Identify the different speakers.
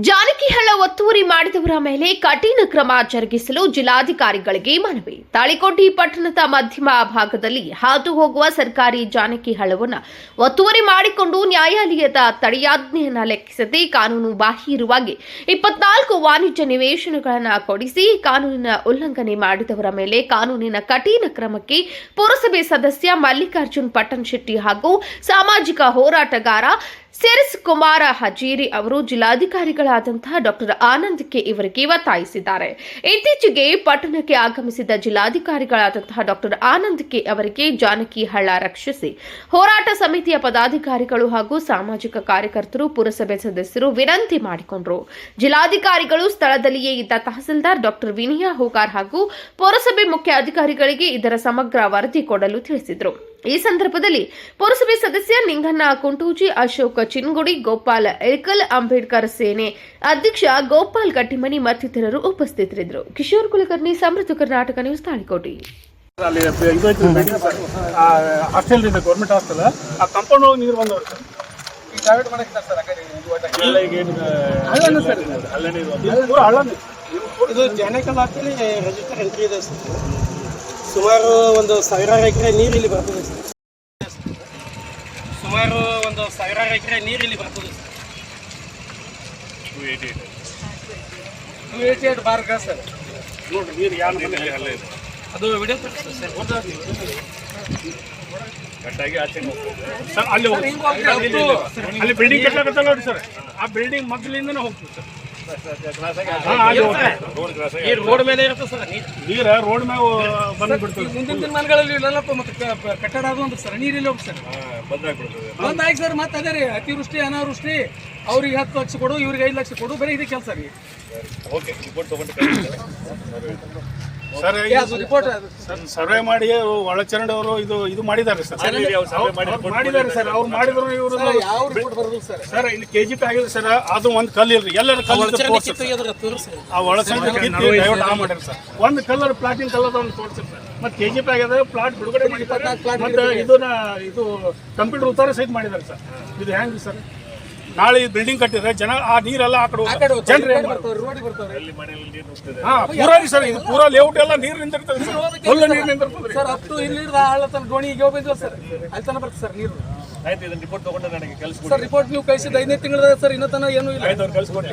Speaker 1: ಜಾನಕಿಹಳ್ಳ ಒತ್ತುವರಿ ಮಾಡಿದವರ ಮೇಲೆ ಕಠಿಣ ಕ್ರಮ ಜರುಗಿಸಲು ಜಿಲ್ಲಾಧಿಕಾರಿಗಳಿಗೆ ಮನವಿ. ತಾಳಿಕೋಟೆ ಪಟ್ಟಣದ ಮಧ್ಯಮ ಭಾಗದಲ್ಲಿ ಹಾದು ಹೋಗುವ ಸರ್ಕಾರಿ ಜಾನಕಿಹಳ್ಳವನ್ನು ಒತ್ತುವರಿ ಮಾಡಿಕೊಂಡು ನ್ಯಾಯಾಲಯದ ತಡೆಯಾಜ್ಞೆಯನ್ನು ಲೆಕ್ಕಿಸದೆ ಕಾನೂನು ಬಾಹಿರವಾಗಿ 24 ವಾಣಿಜ್ಯ ನಿವೇಶನಗಳನ್ನು ಕೊಡಿಸಿ ಕಾನೂನಿನ ಉಲ್ಲಂಘನೆ ಮಾಡಿದವರ ಮೇಲೆ ಕಾನೂನಿನ ಕಠಿಣ ಕ್ರಮಕ್ಕೆ ಪುರಸಭೆ ಸದಸ್ಯ ಮಲ್ಲಿಕಾರ್ಜುನ್ ಪಟ್ಟಣಶೆಟ್ಟಿ ಹಾಗೂ ಸಾಮಾಜಿಕ ಹೋರಾಟಗಾರ ಸಿರಿಸ್ ಕುಮಾರ ಹಜೀರಿ ಅವರು ಜಿಲ್ಲಾಧಿಕಾರಿಗಳಾದಂತಹ ಡಾಕ್ಟರ್ ಆನಂದ್ ಕೆ ಇವರಿಗೆ ಒತ್ತಾಯಿಸಿದ್ದಾರೆ. ಇತ್ತೀಚೆಗೆ ಪಟ್ಟಣಕ್ಕೆ ಆಗಮಿಸಿದ ಜಿಲ್ಲಾಧಿಕಾರಿಗಳಾದಂತಹ ಡಾಕ್ಟರ್ ಆನಂದ್ ಕೆ ಅವರಿಗೆ ಜಾನಕಿಹಳ್ಳ ರಕ್ಷಿಸಿ ಹೋರಾಟ ಸಮಿತಿಯ ಪದಾಧಿಕಾರಿಗಳು ಹಾಗೂ ಸಾಮಾಜಿಕ ಕಾರ್ಯಕರ್ತರು ಪುರಸಭೆ ಸದಸ್ಯರು ವಿನಂತಿ ಮಾಡಿಕೊಂಡರು. ಜಿಲ್ಲಾಧಿಕಾರಿಗಳು ಸ್ಥಳದಲ್ಲಿಯೇ ಇದ್ದ ತಹಸೀಲ್ದಾರ್ ಡಾಕ್ಟರ್ ವಿನಯಾ ಹೋಗಾರ್ ಹಾಗೂ ಪುರಸಭೆ ಮುಖ್ಯ ಅಧಿಕಾರಿಗಳಿಗೆ ಇದರ ಸಮಗ್ರ ವರದಿ ಕೊಡಲು ತಿಳಿಸಿದರು. ಈ ಸಂದರ್ಭದಲ್ಲಿ ಪುರಸಭೆ ಸದಸ್ಯ ನಿಂಗಣ್ಣ ಕುಂಟೂಜಿ, ಅಶೋಕ್ ಚಿನ್ಗುಡಿ, ಗೋಪಾಲ್ ಎಳ್ಕಲ್, ಅಂಬೇಡ್ಕರ್ ಸೇನೆ ಅಧ್ಯಕ್ಷ ಗೋಪಾಲ್ ಗಟ್ಟಿಮನಿ ಮತ್ತಿತರರು ಉಪಸ್ಥಿತರಿದ್ದರು. Kishore Kulkarni, Samruddha Karnataka news, Talikote.
Speaker 2: Government hostel ಆ ಕಾಂಪೌಂಡ್ ಹೋಗಿ ನೀರು ಬಂದವರು
Speaker 3: ಇದು ಜಾನಕಲ್ ಆಗ್ತದೆ ರಿಜಿಸ್ಟರ್ ಎಂಟ್ರಿ ಇದೆ ಸರ್. ಸುಮಾರು 1,000 ಎಕರೆ ನೀರು ಇಲ್ಲಿ ಬರ್ತದೆ ಸರ್. ಸುಮಾರು 1,000 ಎಕರೆ ನೀರು ಇಲ್ಲಿ ಬರ್ತದೆ ಸರ್. 288 ಬಾರ್ಗ ಸರ್.
Speaker 2: ನೋಡ್ರಿ ನೀರು ಯಾರು
Speaker 3: ಅದು ವಿಡಿಯೋ ಸರ್.
Speaker 2: ಕಟ್ಟಾಗಿ ಆಚೆ ಸರ್. ಅಲ್ಲಿ ಬಿಲ್ಡಿಂಗ್ ಕಟ್ಟಲಾಗತ್ತಲ್ಲ ನೋಡಿ ಸರ್. ಆ ಬಿಲ್ಡಿಂಗ್ ಮೊದಲಿಂದನೇ ಹೋಗ್ತದೆ ಸರ್.
Speaker 3: ರೋಡ್ ಮೇಲೆ ಇರುತ್ತೆ ಸರ್.
Speaker 2: ನೀರು ರೋಡ್ ಮೇಲೆ ಬಂದ್ಬಿಡ್ತದೆ.
Speaker 3: ಮುಂದಿನ ದಿನಮಾನಗಳಲ್ಲಿ ಇಲ್ಲೆಲ್ಲ ಮತ್ತೆ ಕಟ್ಟಡ ಅದು ಅಂತ ಸರ್. ನೀರಿಲ್ಲ ಹೋಗಿ ಸರ್. ಬಂದಾಗಿ ಸರ್. ಮತ್ತೆ ಅದೇ ರೀ ಅತಿವೃಷ್ಟಿ ಅನಾವೃಷ್ಟಿ ಅವ್ರಿಗೆ 10 ಲಕ್ಷ ಕೊಡು, ಇವ್ರಿಗೆ 5 ಲಕ್ಷ ಕೊಡು, ಬರೀ ಇದೇ ಕೆಲಸ ರೀ.
Speaker 2: ಓಕೆ, ರಿಪೋರ್ಟ್ ತಗೊಂಡು ಸರ್.
Speaker 3: ರಿಪೋರ್ಟ್
Speaker 2: ಸರ್ವೆ ಮಾಡಿ ಒಳಚರಂಡಿ ಅವರು ಇದು ಮಾಡಿದ್ದಾರೆ ಸರ್. ಮಾಡಿದ್ದಾರೆ ಸರ್. ಅವ್ರು ಮಾಡಿದ್ರು ಇವರು
Speaker 3: ಯಾವ ರಿಪೋರ್ಟ್ ಬರೋದು ಸರ್.
Speaker 2: ಸರ್ ಇಲ್ಲಿ KGP ಆಗಿದೆ ಸರ್. ಅದು ಒಂದು ಕಲ್ಲು ಇಲ್ರಿ, ಎಲ್ಲರ ಕಲ್ಲು ಆ ಒಳಚರಂಡಿ ಡೈವರ್ಟ್ ಮಾಡ್ಯಾರ ಸರ್. ಒಂದು ಕಲ್ಲರ್ ಪ್ಲಾಟಿಂಗ್ ಕಲ್ಲರ್ ಒಂದು ತೋರಿಸ್ತಾರೆ ಸರ್. ಮತ್ತೆ KGP ಆಗಿದೆ, ಪ್ಲಾಟ್ ಬಿಡುಗಡೆ ಮಾಡಿದ್ದಾರೆ. ಮತ್ತೆ ಇದು ಕಂಪ್ಯೂಟರ್ ಉತ್ತಾರ ಸಹಿತ ಮಾಡಿದ್ದಾರೆ ಸರ್. ಇದು ಹೆಂಗ್ ಸರ್? ನಾಳೆ ಬಿಲ್ಡಿಂಗ್ ಕಟ್ಟಿದ್ರೆ ಜನ ಆ ನೀರೆಲ್ಲ ಆ ಕಡೆ ಜನರು ಪೂರಾ ಸರ್. ಇದು ಪೂರಾ ಲೇಔಟ್ ಎಲ್ಲ ನೀರು ನಿಂತಿರ್ತದೆ ಫುಲ್ ನೀರು ನಿಂತಿರ್ತದೆ
Speaker 3: ಸರ್. ಅಪ್ ಟು ಇಲ್ಲಿ ಹಳ್ಳತನ ಡೋಣಿಗೆ ಬಂದಿಲ್ಲ ಸರ್. ಅಲ್ಲಿ ತನಕ ಬರ್ತದೆ ಸರ್ ನೀರು.
Speaker 2: ಆಯ್ತು, ಇದನ್ನ ರಿಪೋರ್ಟ್ ತಗೊಂಡು ನನಗೆ ಕೆಲಸ
Speaker 3: ಸರ್. ರಿಪೋರ್ಟ್ ನೀವು ಕಳಿಸಿದ 5ನೇ ತಿಂಗಳ ಸರ್. ಇನ್ನೂ ತನಕ ಏನೂ ಇಲ್ಲ.
Speaker 2: ಕಳಿಸ್ಕೊಡಿ.